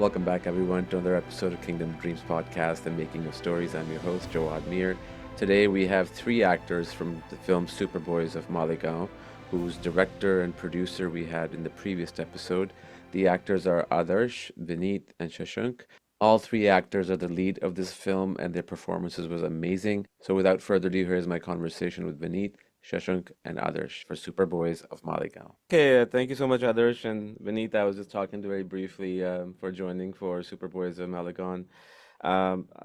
Welcome back, everyone, to another episode of Kingdom Dreams podcast and Making of Stories. I'm your host, Jawad Mir. Today, we have three actors from the film Superboys of Malegaon, whose director and producer we had in the previous episode. The actors are Adarsh, Vineet, and Shashank. All three actors are the lead of this film, and their performances was amazing. So, without further ado, here's my conversation with Vineet, Shashank, and Adarsh for Superboys of Malegaon. Okay, thank you so much, Adarsh and Vineet. I was just talking to very briefly for joining for Superboys of Malegaon.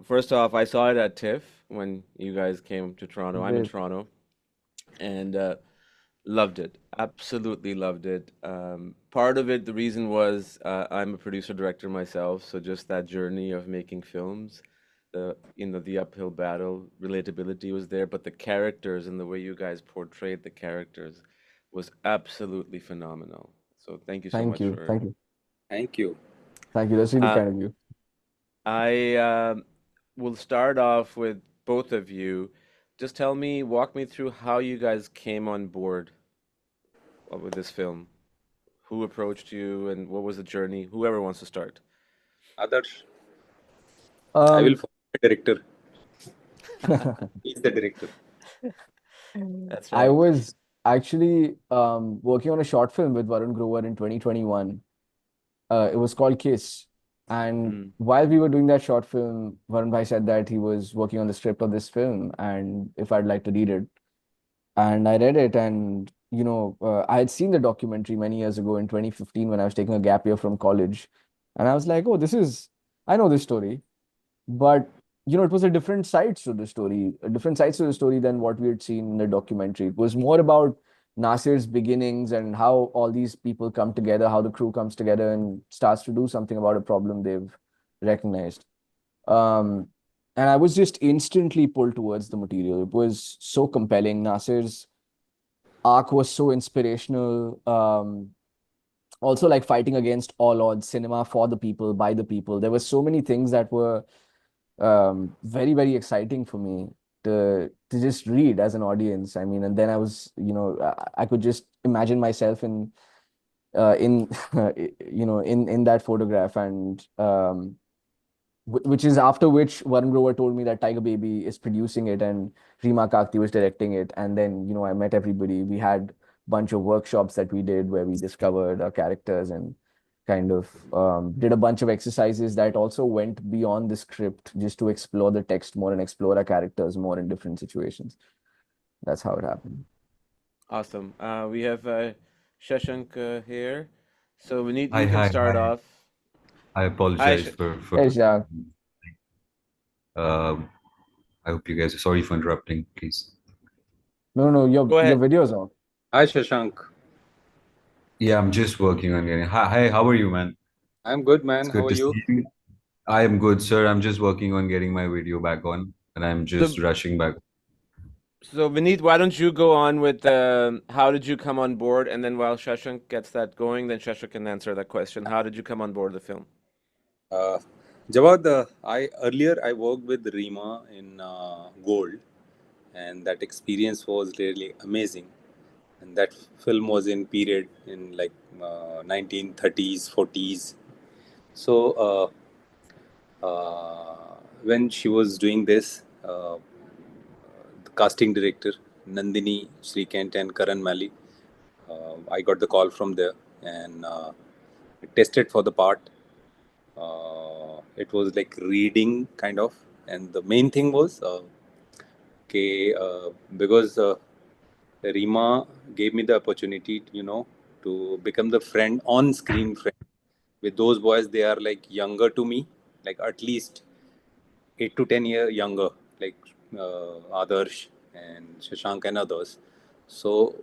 First off, I saw it at TIFF when you guys came to Toronto. I'm in Great. Toronto, and loved it. Absolutely loved it. Part of it, the reason was I'm a producer director myself, so just that journey of making films, the uphill battle, relatability was there, but the characters and the way you guys portrayed the characters was absolutely phenomenal. So thank you so Thank much you. for. Thank you. Thank you. Thank you. That's really Uh, kind of you. I will start off with both of you. Just walk me through how you guys came on board with this film. Who approached you and what was the journey? Whoever wants to start. Adarsh, I will Um, follow the director. He's the director. That's I right. was actually working on a short film with Varun Grover in 2021. It was called Kiss. And Mm, while we were doing that short film, Varun Bhai said that he was working on the script of this film and if I'd like to read it. And I read it, and I had seen the documentary many years ago in 2015 when I was taking a gap year from college. And I was like, oh, I know this story. But it was a different sides to the story than what we had seen in the documentary. It was more about Nasir's beginnings and how all these people come together, how the crew comes together and starts to do something about a problem they've recognized. um and I was just instantly pulled towards the material. It was so compelling. Nasir's arc was so inspirational. Also, like, fighting against all odds, cinema for the people, by the people. There were so many things that were very, very exciting for me to just read as an audience. I mean, and then I was, I could just imagine myself in in that photograph. And which is after which Varun Grover told me that Tiger Baby is producing it and Rima Kakti was directing it. And then, I met everybody. We had a bunch of workshops that we did where we discovered our characters and kind of did a bunch of exercises that also went beyond the script, just to explore the text more and explore our characters more in different situations. That's how it happened. awesome. We have Shashank here. So Vineet, Hi, you can hi, start hi. off. I Hi, apologize Sh for Hey, Shah. um I hope you guys are sorry for interrupting, please. No, no, Go your ahead. video's on. Hi, Shashank. Yeah, I'm just working on getting. Hi, how are you, man? I'm good, It's man. How good are to you? see you. I am good, sir. I'm just working on getting my video back on, and I'm just So, rushing back. so Vineet, why don't you go on with how did you come on board, and then while Shashank gets that going, then Shashank can answer that question. How did you come on board the film? Uh, Jawad, I worked with Rima in Gold, and that experience was really amazing. And that film was in period in like 1930s, 40s. So when she was doing this, the casting director Nandini Shrikant and Karan Mali, I got the call from there and tested for the part. It was like reading kind of, and the main thing was because Rima gave me the opportunity, to become the friend on screen friend with those boys. They are like younger to me, like at least 8 to 10 year younger, like Adarsh and Shashank and others. So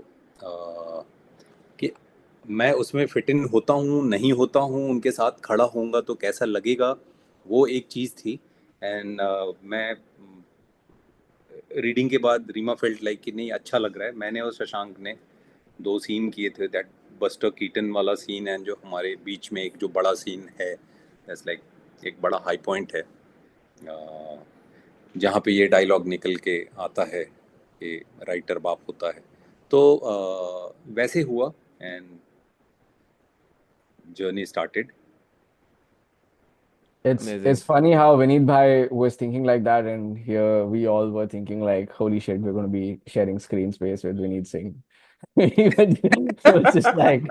uh, कि मैं उसमें fit in होता हूँ नहीं होता हूँ उनके साथ खड़ा होऊंगा तो कैसा लगेगा, वो एक चीज़ थी. एंड मैं रीडिंग के बाद रीमा फेल्ट लाइक कि नहीं अच्छा लग रहा है. मैंने और शशांक ने दो सीन किए थे, दैट बस्टर कीटन वाला सीन एंड जो हमारे बीच में एक जो बड़ा सीन है, दैट्स लाइक एक बड़ा हाई पॉइंट है जहाँ पे ये डायलॉग निकल के आता है कि राइटर बाप होता है. तो वैसे हुआ and journey started. It's Amazing. funny how Vineet Bhai was thinking like that, and here we all were thinking like, holy shit, we're going to be sharing screen space with Vineet Singh. So it's just like,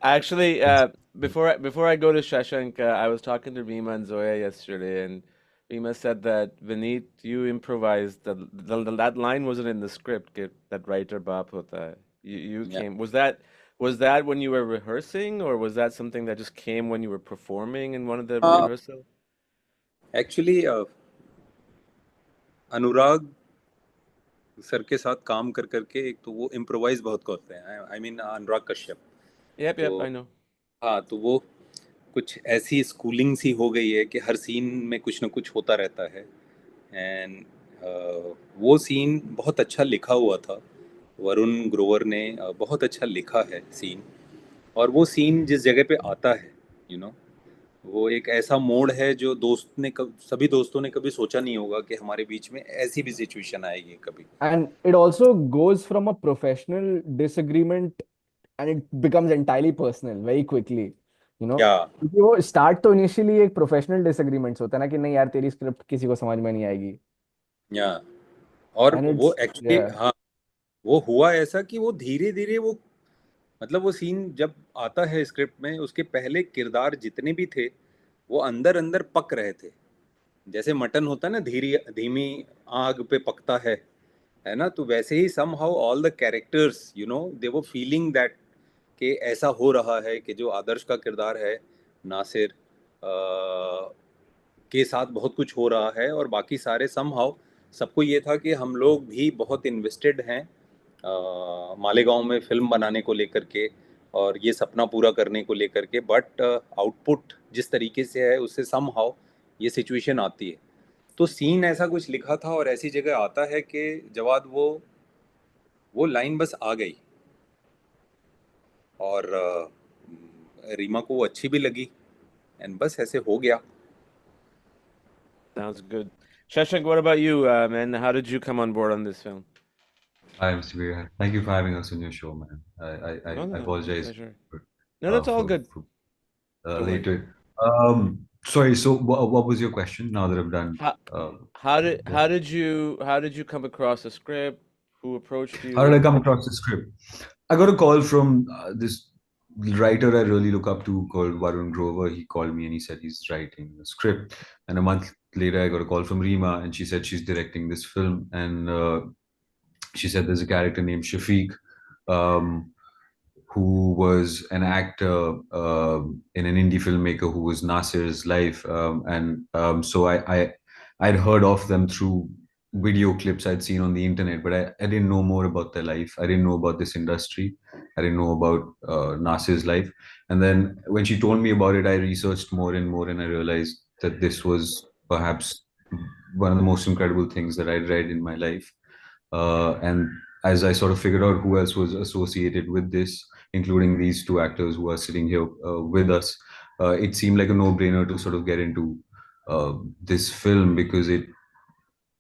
Actually, It's, before I go to Shashank, I was talking to Rima and Zoya yesterday, and Rima said that Vineet, you improvised. That line wasn't in the script. That writer Baap hota hai. You Yeah. came. Was that when you were rehearsing, or was that something that just came when you were performing in one of the Uh, rehearsal? Actually, Anurag sir के साथ काम कर करके एक तो वो improvise बहुत करते हैं। I mean Anurag Kashyap. Yep, तो yep, I know. हाँ, तो वो कुछ ऐसी स्कूलिंग सी हो गई है कि हर सीन में कुछ ना कुछ होता रहता है। एंड वो सीन बहुत अच्छा लिखा हुआ था। वरुण ग्रोवर ने बहुत अच्छा लिखा है सीन। और वो सीन जिस जगह पे आता है, यू नो, वो एक ऐसा मोड़ है जो सभी दोस्तों ने कभी सोचा नहीं होगा कि हमारे बीच में ऐसी भी सिचुएशन आएगी कभी। and it also goes from a professional disagreement and it becomes entirely personal very quickly, you know. या क्योंकि वो स्टार्ट तो इनिशियली एक प्रोफेशनल डिसएग्रीमेंट्स होता है ना कि नहीं यार तेरी स्क्रिप्ट किसी को समझ में नहीं आएगी या और एंड वो इट्स एक्चुअली, हाँ, वो हुआ ऐसा कि वो धीरे धीरे वो, मतलब वो सीन जब आता है स्क्रिप्ट में, उसके पहले किरदार जितने भी थे वो अंदर अंदर पक रहे थे। जैसे मटन होता है ना, धीरे धीमी आग पे पकता है ना, तो वैसे ही somehow all the characters, you know, they वो फीलिंग दैट कि ऐसा हो रहा है कि जो आदर्श का किरदार है, नासिर, के साथ बहुत कुछ हो रहा है, और बाकी सारे सम हाउ सबको ये था कि हम लोग भी बहुत इन्वेस्टेड हैं मालेगांव में फिल्म बनाने को लेकर के और ये सपना पूरा करने को लेकर के। बट आउटपुट जिस तरीके से है उससे सम हाउ ये सिचुएशन आती है। तो सीन ऐसा कुछ लिखा था और ऐसी जगह आता है कि जवाद वो लाइन बस आ गई, और रीमा को वो अच्छी भी लगी, एंड बस ऐसे हो गया। Sounds good. Shashank, what about you, man? How did you come on board on this film? I'm Sabir. Thank you for having us on your show, man. No, I no, my apologize pleasure. for, No, that's all good. for Don't worry. later. Sorry. So, what was your question? Now that I've done, How uh, how did yeah. how did you come across the script? Who approached How did I you? come across the script? I got a call from this writer I really look up to called Varun Grover. He called me and he said he's writing a script. And a month later, I got a call from Rima and she said she's directing this film. And she said there's a character named Shafiq, um, who was an actor in an indie filmmaker who was Nasir's life. So I'd heard of them through video clips I'd seen on the internet, but I didn't know more about their life. I didn't know about this industry. I didn't know about Nasir's life. And then when she told me about it, I researched more and more, and I realized that this was perhaps one of the most incredible things that I'd read in my life. And as I sort of figured out who else was associated with this, including these two actors who are sitting here with us, it seemed like a no-brainer to sort of get into this film because it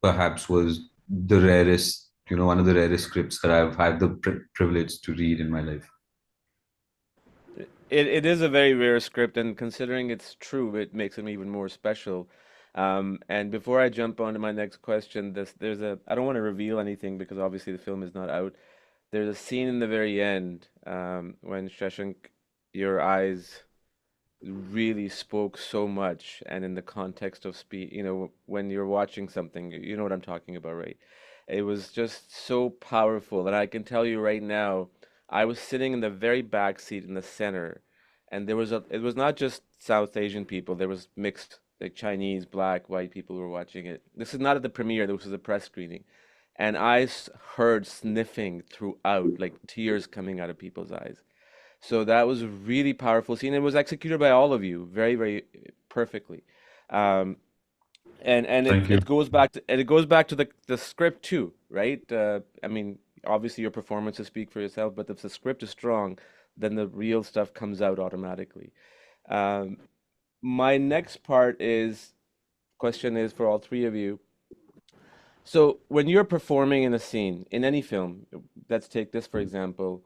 perhaps was the rarest, one of the rarest scripts that I've had the privilege to read in my life. It is a very rare script, and considering it's true, it makes it even more special. And before I jump on to my next question, there's a I don't want to reveal anything because obviously the film is not out. There's a scene in the very end when Shashank, your eyes really spoke so much, and in the context of speed, when you're watching something, you know what I'm talking about, right? It was just so powerful, and I can tell you right now, I was sitting in the very back seat in the center, and it was not just South Asian people, there was mixed, like Chinese, black, white people who were watching it. This is not at the premiere, this was a press screening, and heard sniffing throughout, like tears coming out of people's eyes. So that was a really powerful scene. It was executed by all of you very, very perfectly. Um, and it, Thank you. it goes back to the script too, right? I mean, obviously your performances speak for yourself, but if the script is strong, then the real stuff comes out automatically. Um, my next question is for all three of you. So when you're performing in a scene in any film, let's take this for example.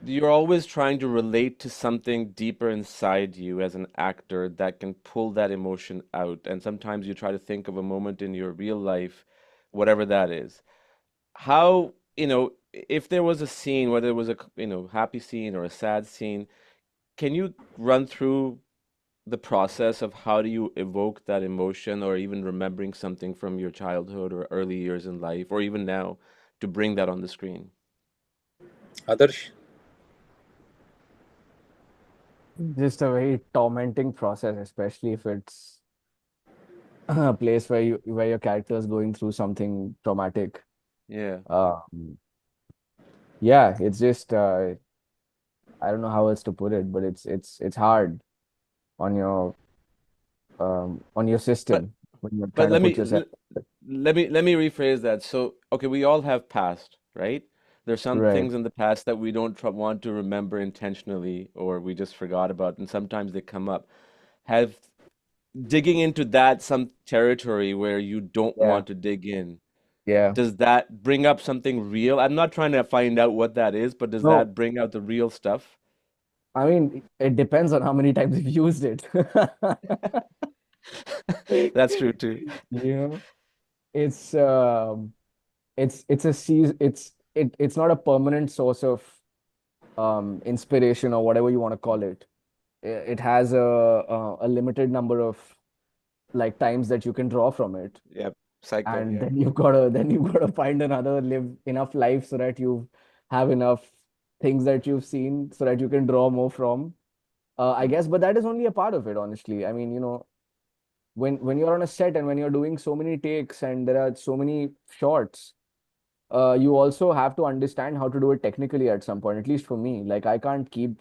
you're always trying to relate to something deeper inside you as an actor that can pull that emotion out. And sometimes you try to think of a moment in your real life, whatever that is. How, if there was a scene, whether it was a, happy scene or a sad scene, can you run through the process of how do you evoke that emotion or even remembering something from your childhood or early years in life or even now to bring that on the screen? Adarsh, Just a very tormenting process, especially if it's a place where your character is going through something traumatic. Yeah. Um, yeah, it's just I don't know how else to put it, but it's hard on your But system when you're but trying to put yourself let me rephrase that. So, okay, we all have past, right? There's some right. things in the past that we don't want to remember intentionally or we just forgot about, and sometimes they come up. Have digging into that some territory where you don't Yeah, want to dig in, yeah. does that bring up something real? I'm not trying to find out what that is, but does No, that bring out the real stuff? I mean it depends on how many times you've used it. That's true too. You know, it's it's a season it's not a permanent source of inspiration or whatever you want to call it. It has a limited number of like times that you can draw from it, Yep. Cycle, and yeah. then you've got to find another live enough life so that you have enough things that you've seen so that you can draw more from. I guess, but that is only a part of it, honestly. I mean, when you're on a set and when you're doing so many takes and there are so many shots, you also have to understand how to do it technically at some point. At least for me, like I can't keep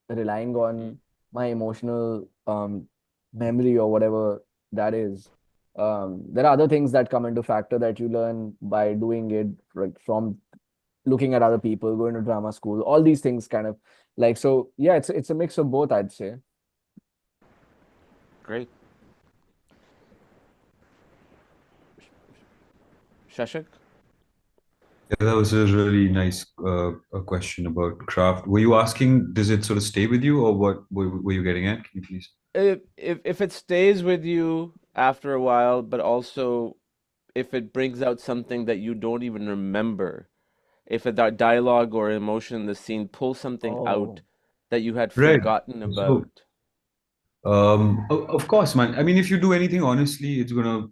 relying Mm. on my emotional memory or whatever that is. There are other things that come into factor that you learn by doing it, like from looking at other people, going to drama school, all these things kind of like so. Yeah, it's a mix of both, I'd say. Great. Shashank? Yeah, that was a really nice a question about craft. Were you asking, does it sort of stay with you, or what were you getting at? Can you please? If it stays with you after a while, but also if it brings out something that you don't even remember, if a dialogue or emotion in the scene pulls something out Oh, that you had Right. forgotten So, about. of course, man. I mean, if you do anything honestly, it's gonna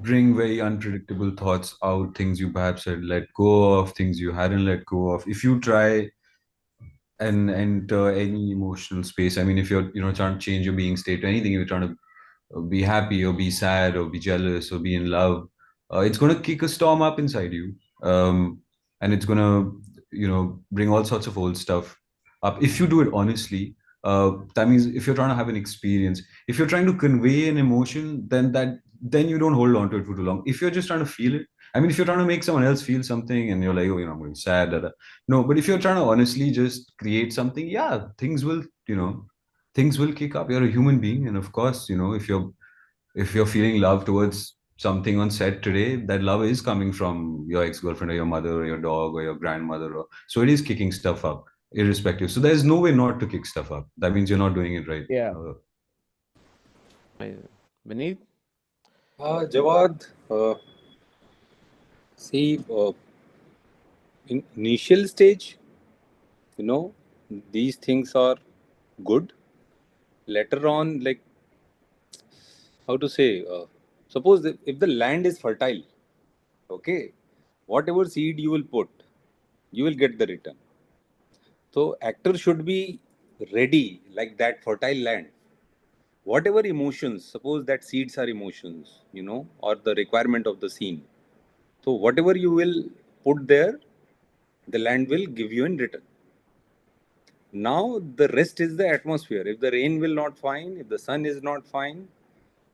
bring very unpredictable thoughts out, things you perhaps had let go of, things you hadn't let go of. If you try and enter any emotional space, I mean, if you're trying to change your being state or anything, you're trying to be happy or be sad or be jealous or be in love, it's going to kick a storm up inside you, and it's going to bring all sorts of old stuff up if you do it honestly. That means if you're trying to have an experience, if you're trying to convey an emotion, then you don't hold on to it for too long. If you're just trying to feel it, I mean, if you're trying to make someone else feel something and you're like, oh, I'm going sad, da, da. No, but if you're trying to honestly just create something, yeah, things will kick up. You're a human being, and of course, if you're feeling love towards something on set today, that love is coming from your ex-girlfriend or your mother or your dog or your grandmother, so it is kicking stuff up, irrespective. So there's no way not to kick stuff up. That means you're not doing it right. yeah. Amazing. Beneath? Jawad, see, in initial stage, you know, these things are good. Later on, like how to say, suppose that if the land is fertile, okay, whatever seed you will put, you will get the return. So actor should be ready like that fertile land. Whatever emotions, suppose that seeds are emotions, or the requirement of the scene. So whatever you will put there, the land will give you in return. Now the rest is the atmosphere. If the rain will not fine, if the sun is not fine,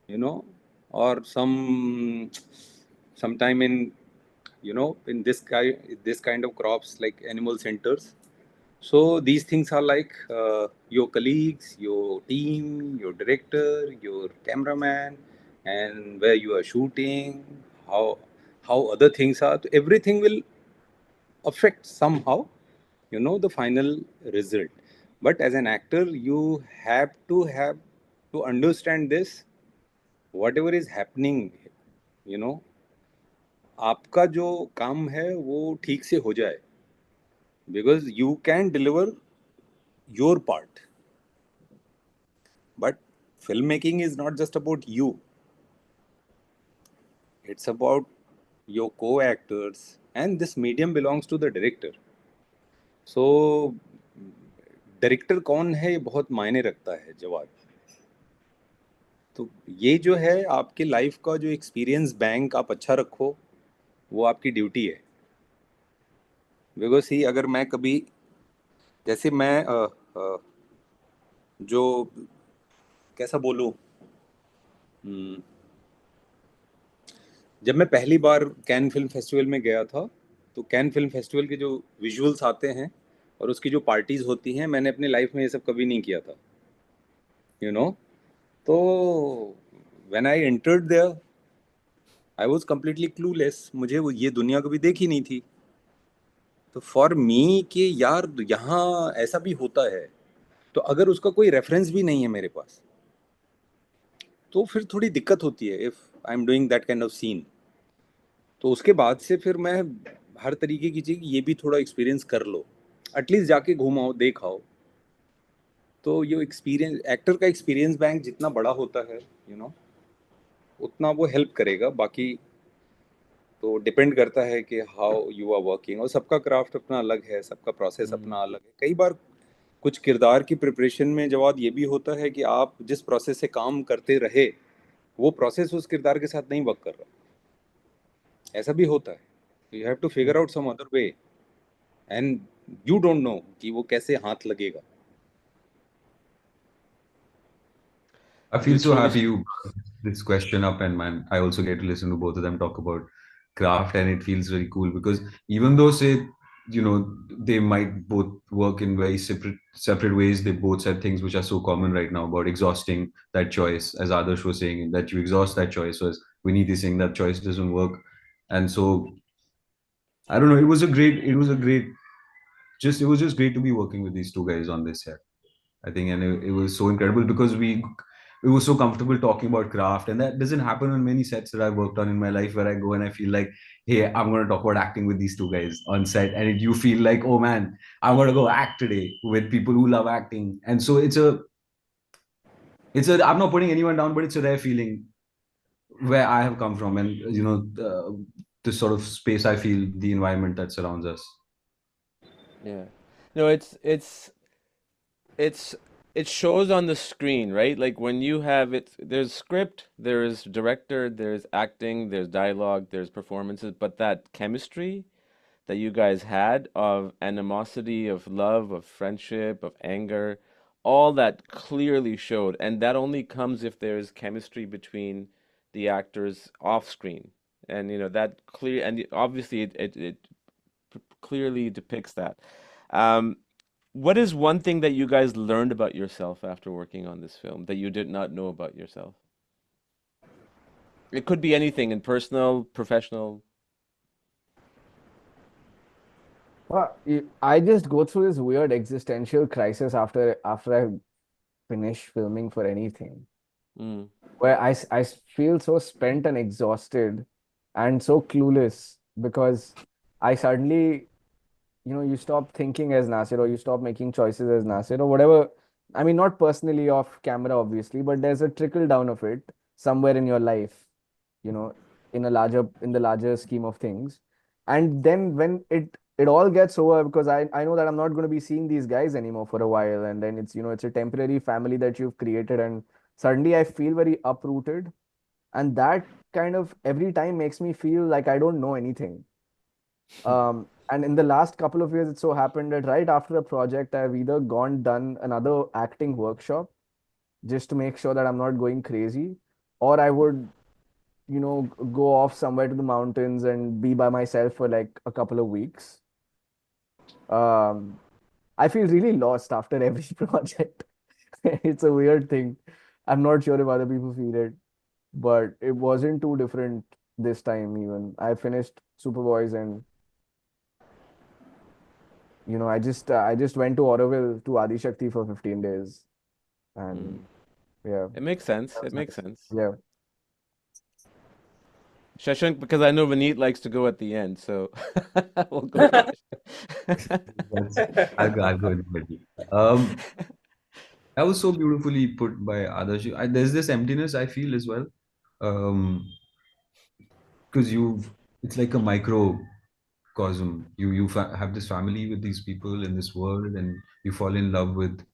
you know, or sometime in in this kind of crops like animal centers. So these things are like your colleagues, your team, your director, your cameraman, and where you are shooting, how how other things are. Everything will affect somehow, the final result. But as an actor, you have to understand this. Whatever is happening, you know आपका जो काम है वो ठीक से हो जाए, because you can deliver your part. But filmmaking is not just about you, it's about your co-actors, and this medium belongs to the director. So director कौन है ये बहुत मायने रखता है, जवाब। तो ये जो है आपके लाइफ का जो एक्सपीरियंस बैंक आप अच्छा रखो, वो आपकी ड्यूटी है। बिकॉज ही अगर मैं कभी, जैसे मैं जो कैसा बोलूँ, जब मैं पहली बार कैन फिल्म फेस्टिवल में गया था, तो कैन फिल्म फेस्टिवल के जो विजुअल्स आते हैं और उसकी जो पार्टीज होती हैं, मैंने अपनी लाइफ में ये सब कभी नहीं किया था, यू नो। तो when I entered there, I was completely clueless, मुझे वो ये दुनिया कभी देखी नहीं थी। तो फॉर मी कि यार यहाँ ऐसा भी होता है, तो अगर उसका कोई रेफरेंस भी नहीं है मेरे पास, तो फिर थोड़ी दिक्कत होती है if I am doing that kind of scene. तो उसके बाद से फिर मैं हर तरीके की चीज़, ये भी थोड़ा एक्सपीरियंस कर लो, एटलीस्ट जाके घूमाओ देखाओ। तो ये एक्सपीरियंस, एक्टर का एक्सपीरियंस बैंक जितना बड़ा होता है, उतना वो हेल्प करेगा। बाकी तो डिपेंड करता है कि हाउ यू आर वर्किंग, और सबका क्राफ्ट अपना अलग है, सबका प्रोसेस अपना अलग है। कई बार कुछ किरदार की प्रिपरेशन में जवाब ये भी होता है कि आप जिस प्रोसेस से काम करते रहे, वो प्रोसेस उस किरदार के साथ नहीं वर्क कर रहा, ऐसा भी होता है। You have to figure out some other way, and you don't know कि वो कैसे हाथ लगेगा। I feel so happy you brought this question up, and man, I also get to listen to both of them talk about craft, and it feels very cool because even though, say, they might both work in very separate ways, they both said things which are so common right now about exhausting that choice, as Adarsh was saying, that you exhaust that choice, as Vineet is saying that choice doesn't work. And so I don't know, it was just great to be working with these two guys on this set. I think, and it was so incredible because we were so comfortable talking about craft, and that doesn't happen on many sets that I've worked on in my life, where I go and I feel like, hey, I'm going to talk about acting with these two guys on set, and you feel like, oh man, I'm going to go act today with people who love acting, and so I'm not putting anyone down, but it's a rare feeling where I have come from, and this sort of space I feel, the environment that surrounds us. Yeah. No, it's it shows on the screen, right? Like when you have it, there's script, there's director, there's acting, there's dialogue, there's performances, but that chemistry that you guys had of animosity, of love, of friendship, of anger, all that clearly showed. And that only comes if there's chemistry between the actors off screen. And that clear, and obviously it clearly depicts that. Um, what is one thing that you guys learned about yourself after working on this film that you did not know about yourself? It could be anything, in personal, professional. Well, I just go through this weird existential crisis after I finish filming for anything, Mm. where I feel so spent and exhausted and so clueless because I suddenly, you stop thinking as Nasir, or you stop making choices as Nasir, or whatever. I mean, not personally off camera, obviously, but there's a trickle down of it somewhere in your life, you know, in the larger scheme of things. And then when it all gets over, because I know that I'm not going to be seeing these guys anymore for a while, and then it's a temporary family that you've created, and suddenly I feel very uprooted, and that kind of every time makes me feel like I don't know anything. And in the last couple of years, it so happened that right after a project, I've either done another acting workshop just to make sure that I'm not going crazy, or I would, go off somewhere to the mountains and be by myself for like a couple of weeks. Um, I feel really lost after every project. It's a weird thing. I'm not sure if other people feel it, but it wasn't too different this time even. I finished Superboys, and I just went to Auroville to Adi Shakti for 15 days, and Mm. yeah, It makes sense. that It was makes nice. sense. Yeah. Shashank, because I know Vineet likes to go at the end, so we'll go to That's Shashank. I'll go in the middle. Um, that was so beautifully put by Adarsh. There's this emptiness I feel as well. Um, because it's like a microcosm. You have this family with these people in this world, and you fall in love with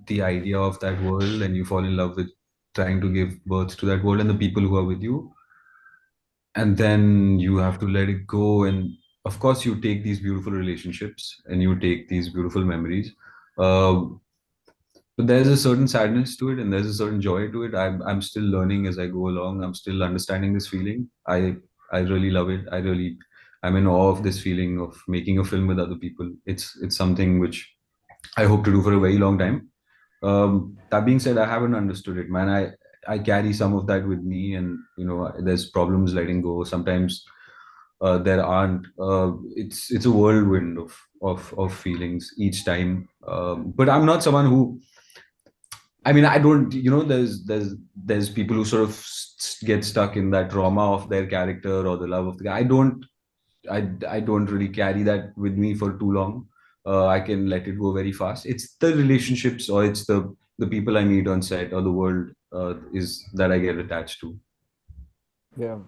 the idea of that world, and you fall in love with trying to give birth to that world and the people who are with you, and then you have to let it go. And of course you take these beautiful relationships and you take these beautiful memories, um, but there's a certain sadness to it and there's a certain joy to it. I'm still learning as I go along. I'm still understanding this feeling. I really love it. I'm in awe of this feeling of making a film with other people. It's something which I hope to do for a very long time. That being said, I haven't understood it, man. I carry some of that with me, and there's problems letting go. Sometimes there aren't. It's a whirlwind of feelings each time. But I'm not someone who. I mean, I don't. There's people who sort of get stuck in that trauma of their character or the love of the guy. I don't really carry that with me for too long. I can let it go very fast. It's the relationships or it's the people I meet on set or the world is that I get attached to. Yeah.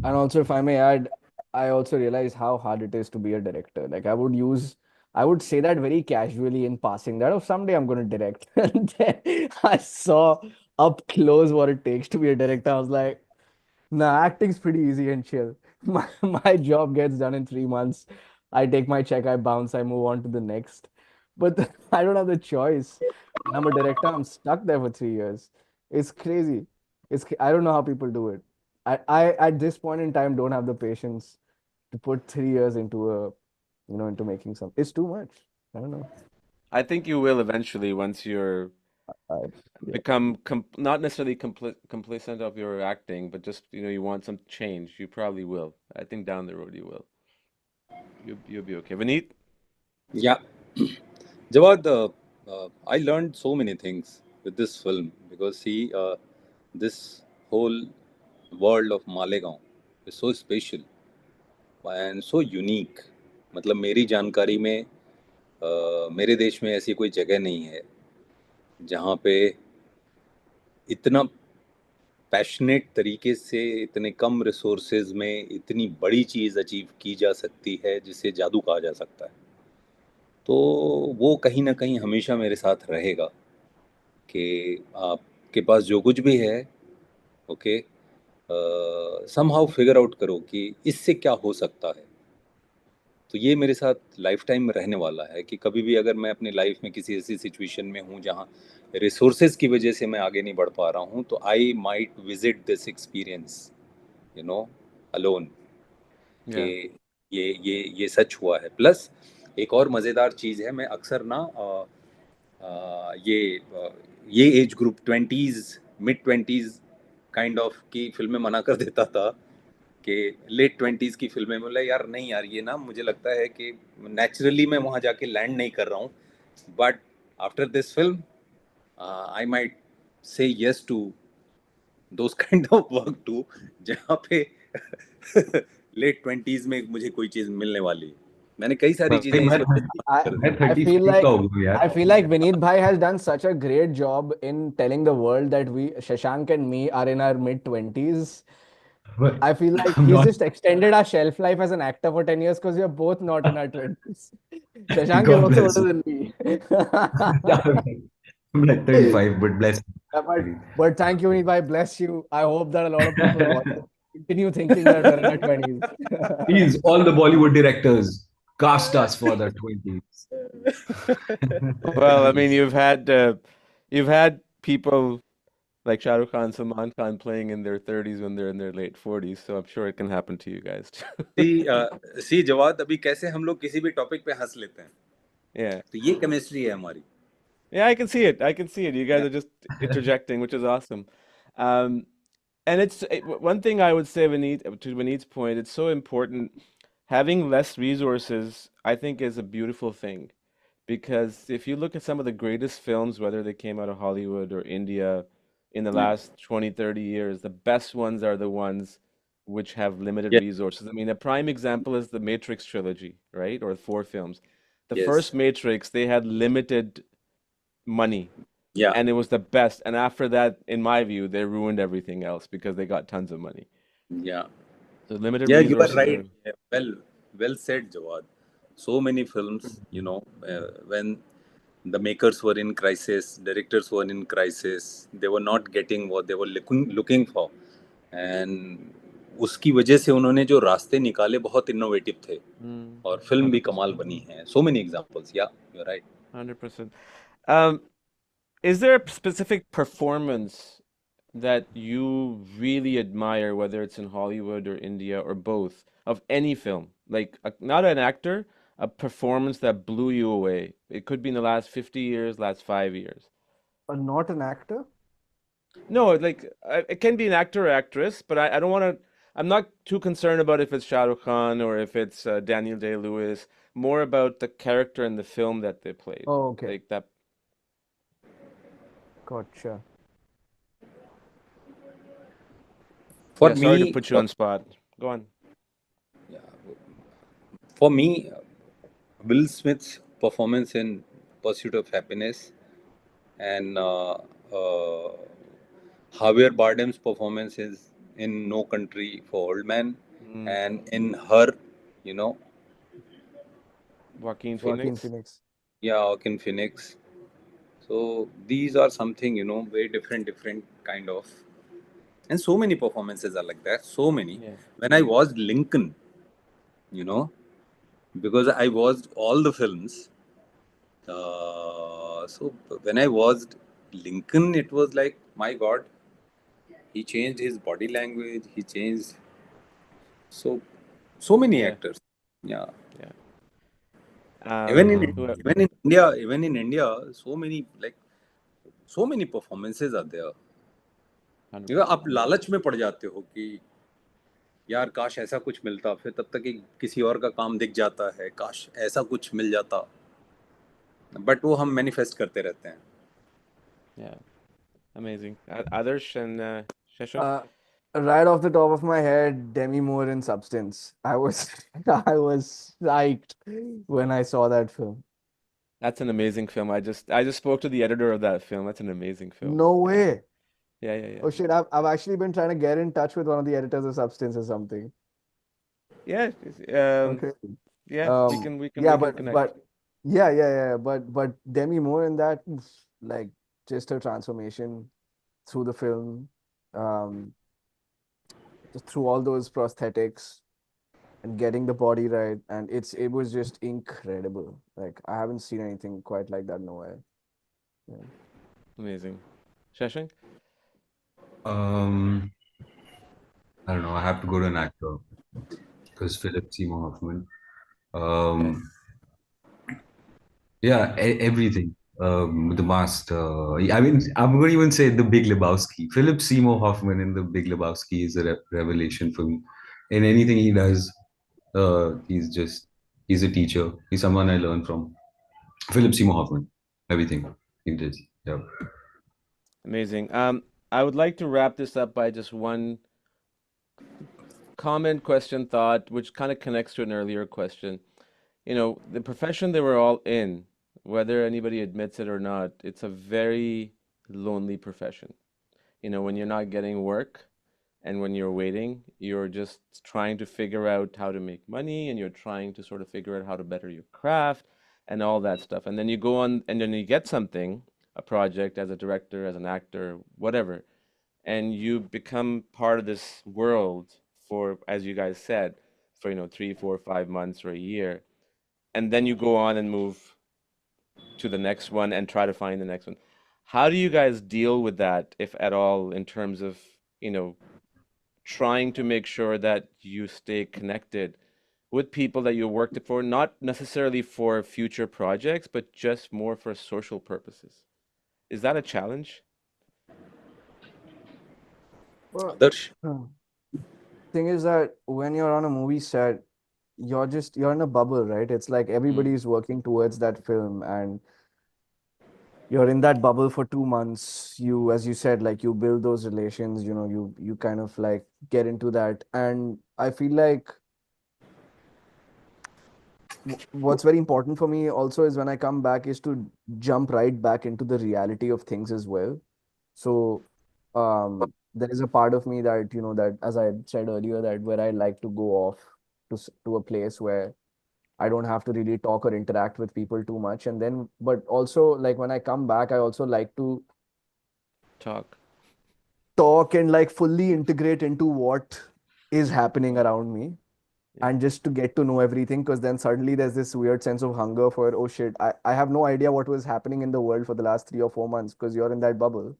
And also, if I may add, I also realize how hard it is to be a director. Like I would say that very casually in passing that, oh, someday I'm going to direct. And then I saw up close what it takes to be a director. I was like, nah, acting's pretty easy and chill. My job gets done in 3 months. I take my check, I bounce, I move on to the next. But I don't have the choice. When I'm a director, I'm stuck there for 3 years. It's crazy. I don't know how people do it. I at this point in time don't have the patience to put 3 years into into making something. It's too much. I don't know. I think you will eventually once you're I, yeah. become not necessarily complacent of your acting, but just you want some change. You probably will. I think down the road you will. You'll be okay. Vineet? Yeah, Jawad, I learned so many things with this film because see, this whole world of Malegaon is so special and so unique. मतलब मेरी जानकारी में मेरे देश में ऐसी कोई जगह नहीं है जहाँ पे इतना पैशनेट तरीके से इतने कम रिसोर्सेज में इतनी बड़ी चीज़ अचीव की जा सकती है जिसे जादू कहा जा सकता है। तो वो कहीं न कहीं हमेशा मेरे साथ रहेगा कि आपके पास जो कुछ भी है, ओके, समहाउ फिगर आउट करो कि इससे क्या हो सकता है। तो ये मेरे साथ लाइफ टाइम में रहने वाला है कि कभी भी अगर मैं अपनी लाइफ में किसी ऐसी सिचुएशन में हूँ जहाँ रिसोर्सेज की वजह से मैं आगे नहीं बढ़ पा रहा हूँ, तो I might visit this experience, you know, alone, कि Yeah. ये सच हुआ है। प्लस एक और मज़ेदार चीज़ है, मैं अक्सर ना ये age group 20s, mid 20s kind of की फिल्में मना कर देता था कि लेट 20s की फिल्में, बोला यार नहीं यार, ये ना मुझे लगता है कि नेचुरली मैं वहाँ जाके लैंड नहीं कर रहा हूँ। But after this film I might say yes to those kind of work too, जहाँ पे लेट 20s में मुझे कोई चीज़ मिलने वाली है। मैंने कई सारी भाई चीज़ें इस वजह से I कर दी। मैं I feel 35 का like हो गया I यार. feel like Vineet Bhai has done such a great job in telling the world that we Shashank and me are in our mid 20s. But I feel like I'm he's not. just extended our shelf life as an actor for 10 years because we are both not in our 20s. Shashank is God also bless. older than me. I'm like 35, but bless. Yeah, but thank you, Vineet Bhai. Bless you. I hope that a lot of people watch it continue thinking that we're in our 20s. Please, all the Bollywood directors, cast us for the 20s. Well, I mean, you've had people like Shah Rukh Khan, Salman Khan playing in their 30s when they're in their late 40s, so I'm sure it can happen to you guys too. सी जवाब अभी कैसे हम लोग किसी भी topic पे हंस लेते हैं, Yeah. तो ये केमिस्ट्री है हमारी। Yeah, I can see it. I can see it. You guys Yeah. are just interjecting, which is awesome. Um, and one thing I would say, Vineet, to Vineet's point, it's so important having less resources, I think, is a beautiful thing. Because if you look at some of the greatest films, whether they came out of Hollywood or India in the Yeah. last 20, 30 years, the best ones are the ones which have limited Yes. resources. I mean, a prime example is the Matrix trilogy, right? Or four films. The Yes. first Matrix, they had limited money, Yeah. and it was the best. And after that, in my view, they ruined everything else because they got tons of money. Yeah. So limited Yeah, you are resources right. are, Yeah, well said, Jawad. So many films, when the makers were in crisis, directors were in crisis, they were not getting what they were looking for, and उसकी वजह से उन्होंने जो रास्ते निकाले बहुत innovative थे, और फिल्म भी 100%. कमाल बनी है. So many examples. Yeah, you're right. 100%. Um, is there a specific performance that you really admire, whether it's in Hollywood or India or both, of any film? Like, not an actor, a performance that blew you away. It could be in the last 50 years, last 5 years. Not an actor? No, like, it can be an actor or actress, but I don't want to. I'm not too concerned about if it's Shah Rukh Khan or if it's Daniel Day-Lewis. More about the character in the film that they played. Oh, okay. Like that. Gotcha. For Yeah, sorry to me, put you on spot. Go on. for me, Will Smith's performance in Pursuit of Happiness, and Javier Bardem's performance is in No Country for Old Men, Mm, and in Her, you know, Joaquin so Joaquin Phoenix. Phoenix. yeah, Joaquin Phoenix. So these are something, very different kind of, and so many performances are like that. So many. Yeah. When I watched Lincoln, you know, because I watched all the films. So when I watched Lincoln, it was like, my God, he changed his body language. He changed so so many Yeah. actors. Yeah, Yeah. even in Who? even in India, so many performances are there. आप 100%. लालच में पड़ जाते हो कि यार काश ऐसा कुछ मिलता, फिर तब तक एक किसी और का काम दिख जाता है, काश ऐसा कुछ मिल जाता, बट वो हम मैनिफेस्ट करते रहते हैं. Yeah. Amazing. Adarsh and Shashank? Uh, right off the top of my head, Demi Moore in Substance. I was I was psyched when I saw that film. That's an amazing film. I just spoke to the editor of that film. That's an amazing film. No Yeah. way. Yeah, yeah, yeah. Oh shit, I've actually been trying to get in touch with one of the editors of Substance or something. Yeah. Okay. Yeah, we can we can Yeah, we can connect. yeah. But Demi Moore in that, oof, like just her transformation through the film, um, just through all those prosthetics and getting the body right, and it was just incredible. Like I haven't seen anything quite like that nowhere. Yeah. Amazing. Shashank? Um, I don't know. I have to go to an actor because Philip Seymour Hoffman. Okay. Um, yeah, everything. The Master. I mean, I'm going to even say The Big Lebowski. Philip Seymour Hoffman in The Big Lebowski is a revelation for me. In anything he does, he's a teacher. He's someone I learn from. Philip Seymour Hoffman. Everything he did. Yeah. Amazing. I would like to wrap this up by just one comment, question, thought, which kind of connects to an earlier question. The profession they were all in, whether anybody admits it or not, it's a very lonely profession. When you're not getting work and when you're waiting, you're just trying to figure out how to make money and you're trying to sort of figure out how to better your craft and all that stuff. And then you go on and then you get something, a project as a director, as an actor, whatever, and you become part of this world for, as you guys said, for 3, 4, 5 months or a year, and then you go on and move to the next one and try to find the next one. How do you guys deal with that, if at all, in terms of you know trying to make sure that you stay connected with people that you worked for, not necessarily for future projects, but just more for social purposes? Is that a challenge? Well, Adarsh. hmm, thing is that when you're on a movie set, you're in a bubble, right? It's like Mm. everybody's working towards that film, and you're in that bubble for 2 months. You, as you said, like you build those relations, you kind of like get into that. And I feel like what's very important for me also is when I come back is to jump right back into the reality of things as well. So there is a part of me that, that as I said earlier, that where I like to go off to a place where I don't have to really talk or interact with people too much. And then, but also like when I come back, I also like to Talk. talk and like fully integrate into what is happening around me, Yeah. and just to get to know everything, because then suddenly there's this weird sense of hunger for, oh shit, I have no idea what was happening in the world for the last 3 or 4 months, because you're in that bubble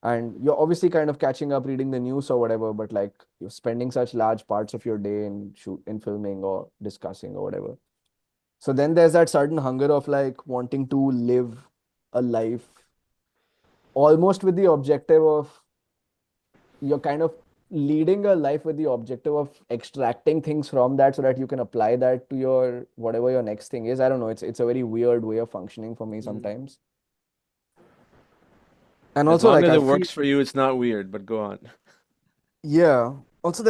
and you're obviously kind of catching up reading the news or whatever, but like you're spending such large parts of your day in filming or discussing or whatever. So then there's that certain hunger of like wanting to live a life almost with the objective of, you're kind of leading a life with the objective of extracting things from that so that you can apply that to your whatever your next thing is. I don't know. It's a very weird way of functioning for me Mm. sometimes. And As also long like as I it feel, works for you, it's not weird, but go on. yeah. Also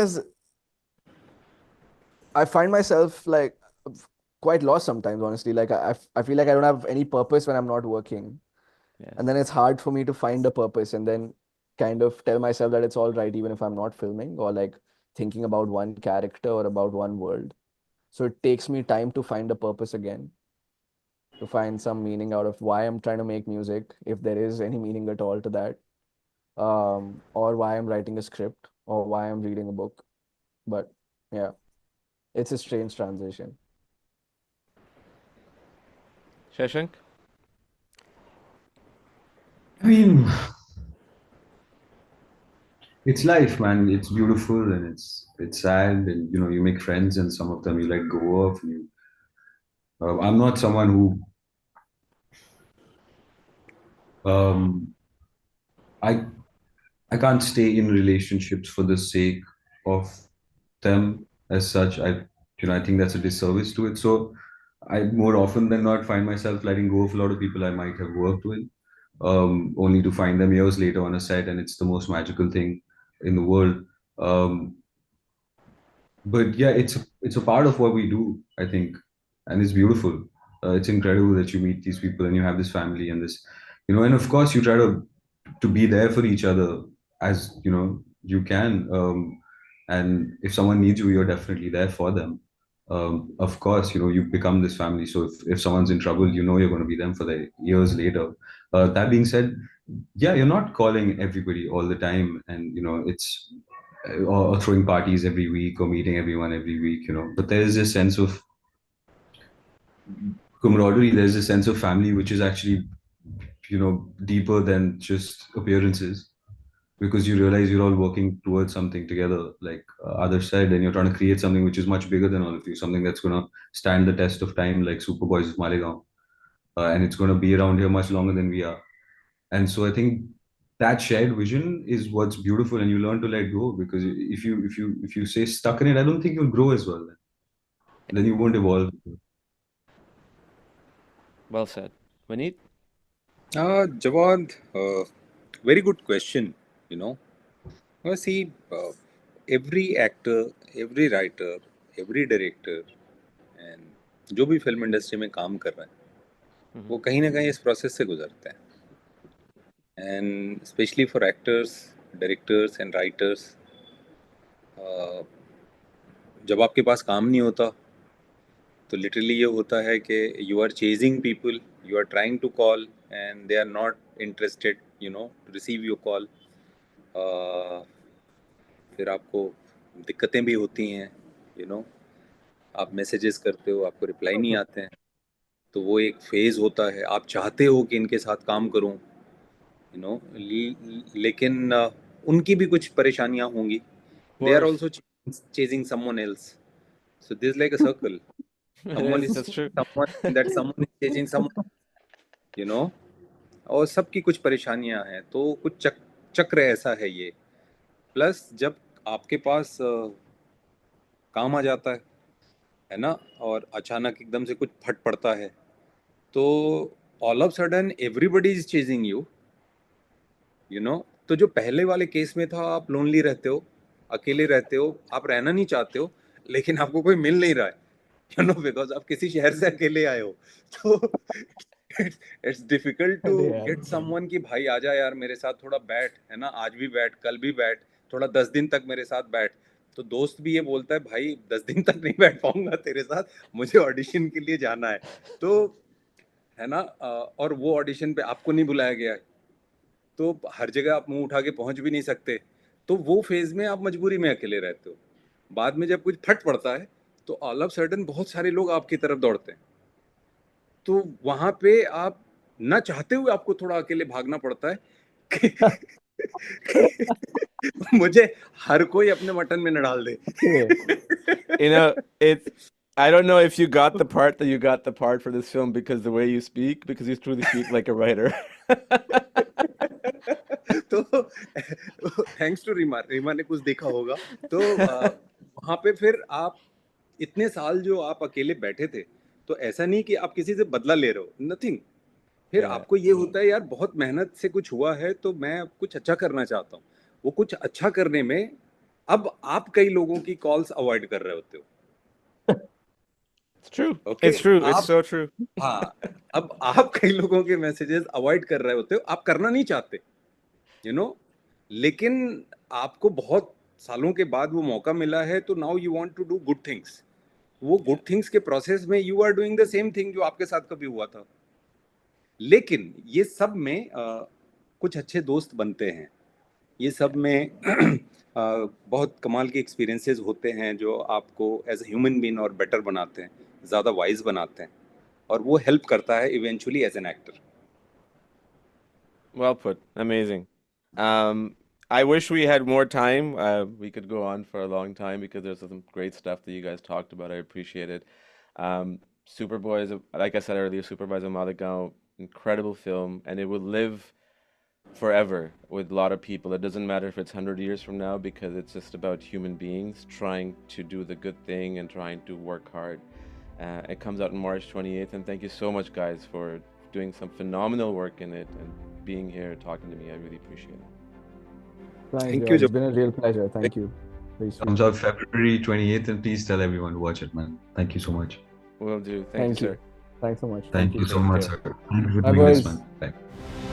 I find myself like quite lost sometimes, honestly. Like I feel like I don't have any purpose when I'm not working. Yes. And then it's hard for me to find a purpose and then kind of tell myself that it's all right even if I'm not filming or like thinking about one character or about one world. So it takes me time to find a purpose again, to find some meaning out of why I'm trying to make music, if there is any meaning at all to that, or why I'm writing a script or why I'm reading a book. But yeah, it's a strange transition. Shashank? I mean, it's life, man. It's beautiful and it's sad, and you make friends, and some of them you let go of. I'm not someone who um, I I can't stay in relationships for the sake of them as such. I think that's a disservice to it. So I more often than not find myself letting go of a lot of people I might have worked with, only to find them years later on a set, and it's the most magical thing in the world. Um, but yeah, it's a part of what we do, I think, and it's beautiful. It's incredible that you meet these people and you have this family and this, and of course you try to be there for each other as you can. And if someone needs you, you're definitely there for them. Of course, you become this family. So if someone's in trouble, you're going to be them for the years later. That being said, yeah, you're not calling everybody all the time, and it's or throwing parties every week or meeting everyone every week, but there is a sense of camaraderie. There's a sense of family which is actually deeper than just appearances, because you realize you're all working towards something together, like others said, and you're trying to create something which is much bigger than all of you, something that's going to stand the test of time, like Superboys of Malegaon. And it's going to be around here much longer than we are. And so I think that shared vision is what's beautiful, and you learn to let go, because if you stay stuck in it, I don't think you'll grow as well. Then you won't evolve. Well said. Vineet? Jawad, very good question. You know, see, every actor, every writer, every director, and जो भी film industry में काम कर रहा है Mm-hmm. वो कहीं ना कहीं इस प्रोसेस से गुजरता है and specially for actors directors and writers जब आपके पास काम नहीं होता तो लिटरली ये होता है कि you are chasing people you are trying to call and they are not interested to receive your call फिर आपको दिक्कतें भी होती हैं यू you नो आप मैसेजेस करते हो आपको रिप्लाई नहीं आते हैं तो वो एक फेज़ होता है आप चाहते हो कि इनके साथ काम करूं लेकिन उनकी भी कुछ परेशानियां होंगी Of they are course. Also chasing someone else so this like a circle It someone is, is that's true. someone that someone is chasing someone you know और सबकी कुछ परेशानियां हैं तो कुछ चक्र ऐसा है ये प्लस जब आपके पास काम आ जाता है है ना, और अचानक एकदम से कुछ फट पड़ता है, तो all of sudden everybody is chasing you, you know. तो जो पहले वाले केस में था, आप लोनली रहते हो, अकेले रहते हो, आप रहना नहीं चाहते हो, लेकिन आपको कोई मिल नहीं रहा है, यू नो, बिकॉज आप किसी शहर से अकेले आए हो। तो इट्स डिफिकल्ट टू अरे यार गेट समवन कि भाई आ जा यार मेरे साथ थोड़ा बैठ, है ना, आज भी बैठ, कल भी बैठ, थोड़ा 10 दिन तक मेरे साथ बैठ। तो दोस्त भी ये बोलता है भाई 10 दिन तक नहीं बैठ पाऊंगा तेरे साथ, मुझे ऑडिशन के लिए जाना है। तो है ना, और वो ऑडिशन पे आपको नहीं बुलाया गया है, तो हर जगह आप मुंह उठा के पहुंच भी नहीं सकते। तो वो फेज में आप मजबूरी में अकेले रहते हो। बाद में जब कुछ फट पड़ता है, तो ऑल ऑफ सडन बहुत सारे लोग आपकी तरफ दौड़ते हैं। तो वहां पे आप ना चाहते हुए आपको थोड़ा अकेले भागना पड़ता है कि मुझे हर कोई अपने मटन में न डाल दे। You know, it's. I don't know if you got the part that you got the part for this film because the way you speak, because you truly speak like a writer. तो thanks to Reema, Reema ने कुछ देखा होगा। तो वहां पे फिर आप इतने साल जो आप अकेले बैठे थे, तो ऐसा नहीं कि आप किसी से बदला ले रहे हो, नथिंग। फिर Yeah. आपको ये होता है यार बहुत मेहनत से कुछ हुआ है, तो मैं अब कुछ अच्छा करना चाहता हूँ। वो कुछ अच्छा करने में अब आप कई लोगों की कॉल्स अवॉइड कर रहे होते हो। It's true. Okay, It's true. It's आप, so true. हाँ, अब आप कई लोगों के मैसेजेस अवॉइड कर रहे होते हो, आप करना नहीं चाहते, यू नो, लेकिन आपको बहुत सालों के बाद वो मौका मिला है, तो now you want to do good things. वो गुड थिंग्स के प्रोसेस में you are doing the same thing जो आपके साथ कभी हुआ था। लेकिन ये सब में कुछ अच्छे दोस्त बनते हैं, ये सब में बहुत कमाल के एक्सपीरियंसेस होते हैं जो आपको एज ए ह्यूमन बीइंग और बेटर बनाते हैं, ज़्यादा वाइज बनाते हैं, और वो हेल्प करता है eventually as an actor. Well put. Amazing. I wish we had more time. We could go on for a long time because there's some great stuff that you guys talked about. I appreciate it. Superboys, like I said earlier, Superboys of Malegaon, incredible film, and it will live forever with a lot of people. It doesn't matter if it's 100 years from now because it's just about human beings trying to do the good thing and trying to work hard. It comes out on March 28th, and thank you so much, guys, for doing some phenomenal work in it and being here talking to me. I really appreciate it. Thank thank you. You. It's been a real pleasure. Thank you. Very sweet. Comes out February 28th, and please tell everyone to watch it, man. Thank you so much. Will do. Thank you, Thank you. sir. Thanks so much. Thank you so Take much, care. sir. Thank you for Bye, doing this, boys. man. Bye.